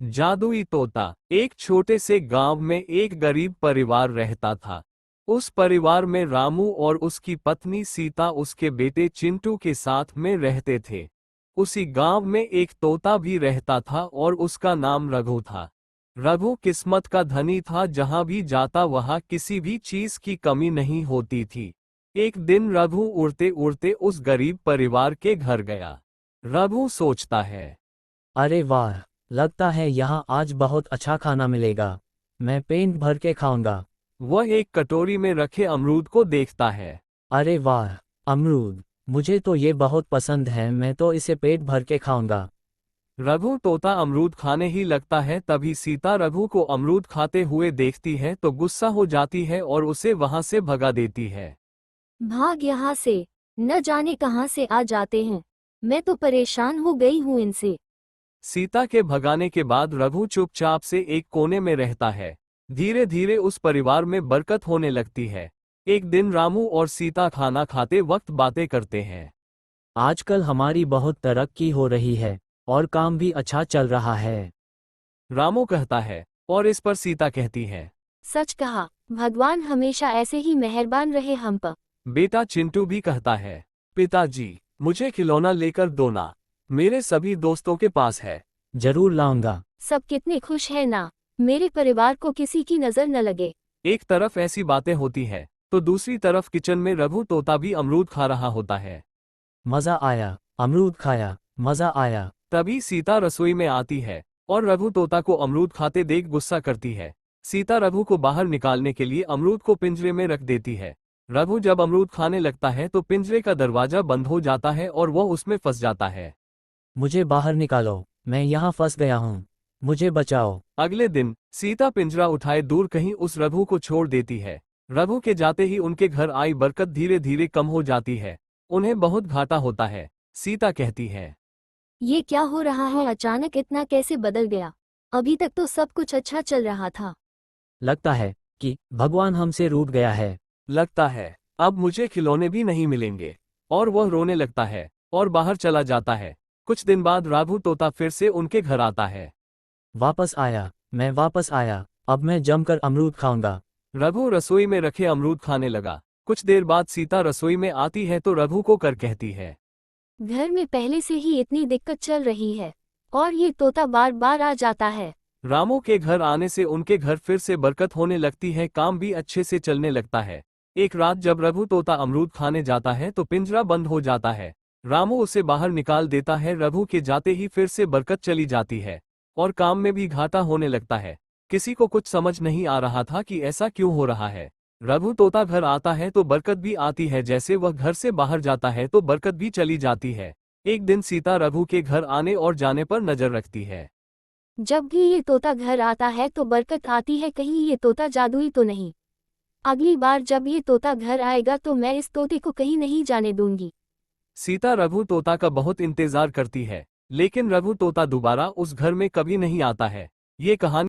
जादुई तोता। एक छोटे से गांव में एक गरीब परिवार रहता था। उस परिवार में रामू और उसकी पत्नी सीता उसके बेटे चिंटू के साथ में रहते थे। उसी गांव में एक तोता भी रहता था और उसका नाम रघु था। रघु किस्मत का धनी था, जहां भी जाता वहां किसी भी चीज की कमी नहीं होती थी। एक दिन रघु उड़ते उड़ते उस गरीब परिवार के घर गया। रघु सोचता है, अरे वाह, लगता है यहाँ आज बहुत अच्छा खाना मिलेगा। मैं पेट भर के खाऊंगा। वह एक कटोरी में रखे अमरूद को देखता है। अरे वाह, अमरूद! मुझे तो ये बहुत पसंद है, मैं तो इसे पेट भर के खाऊंगा। रघु तोता अमरूद खाने ही लगता है, तभी सीता रघु को अमरूद खाते हुए देखती है तो गुस्सा हो जाती है और उसे वहां से भगा देती है। भाग यहाँ से, न जाने कहाँ से आ जाते हैं। मैं तो परेशान हो गई हूँ इनसे। सीता के भगाने के बाद रघु चुपचाप से एक कोने में रहता है। धीरे धीरे उस परिवार में बरकत होने लगती है। एक दिन रामू और सीता खाना खाते वक्त बातें करते हैं। आजकल हमारी बहुत तरक्की हो रही है और काम भी अच्छा चल रहा है। रामू कहता है और इस पर सीता कहती है, सच कहा, भगवान हमेशा ऐसे ही मेहरबान रहे हम पर। बेटा चिंटू भी कहता है, पिताजी मुझे खिलौना लेकर दो ना, मेरे सभी दोस्तों के पास है। जरूर लाऊंगा। सब कितने खुश है ना, मेरे परिवार को किसी की नजर न लगे। एक तरफ ऐसी बातें होती है तो दूसरी तरफ किचन में रघु तोता भी अमरूद खा रहा होता है। मज़ा आया, अमरूद खाया, मज़ा आया। तभी सीता रसोई में आती है और रघु तोता को अमरूद खाते देख गुस्सा करती है। सीता रघु को बाहर निकालने के लिए अमरूद को पिंजरे में रख देती है। रघु जब अमरूद खाने लगता है तो पिंजरे का दरवाजा बंद हो जाता है और वह उसमें फंस जाता है। मुझे बाहर निकालो, मैं यहाँ फंस गया हूँ। मुझे बचाओ। अगले दिन सीता पिंजरा उठाए दूर कहीं उस रघु को छोड़ देती है। रघु के जाते ही उनके घर आई बरकत धीरे धीरे कम हो जाती है। उन्हें बहुत घाटा होता है। सीता कहती है, ये क्या हो रहा है, अचानक इतना कैसे बदल गया। अभी तक तो सब कुछ अच्छा चल रहा था। लगता है कि भगवान हमसे रूठ गया है। लगता है अब मुझे खिलौने भी नहीं मिलेंगे। और वह रोने लगता है और बाहर चला जाता है। कुछ दिन बाद रघु तोता फिर से उनके घर आता है। वापस आया, मैं वापस आया। अब मैं जमकर अमरूद खाऊंगा। रघु रसोई में रखे अमरूद खाने लगा। कुछ देर बाद सीता रसोई में आती है तो रघु को कर कहती है, घर में पहले से ही इतनी दिक्कत चल रही है और ये तोता बार बार आ जाता है। रामू के घर आने से उनके घर फिर से बरकत होने लगती है, काम भी अच्छे से चलने लगता है। एक रात जब रघु तोता अमरूद खाने जाता है तो पिंजरा बंद हो जाता है। रामू उसे बाहर निकाल देता है। रघु के जाते ही फिर से बरकत चली जाती है और काम में भी घाटा होने लगता है। किसी को कुछ समझ नहीं आ रहा था कि ऐसा क्यों हो रहा है। रघु तोता घर आता है तो बरकत भी आती है, जैसे वह घर से बाहर जाता है तो बरकत भी चली जाती है। एक दिन सीता रघु के घर आने और जाने पर नजर रखती है। जब भी ये तोता घर आता है तो बरकत आती है, कहीं ये तोता जादुई तो नहीं। अगली बार जब ये तोता घर आएगा तो मैं इस तोते को कहीं नहीं जाने दूंगी। सीता रघु तोता का बहुत इंतजार करती है, लेकिन रघु तोता दोबारा उस घर में कभी नहीं आता है। ये कहानी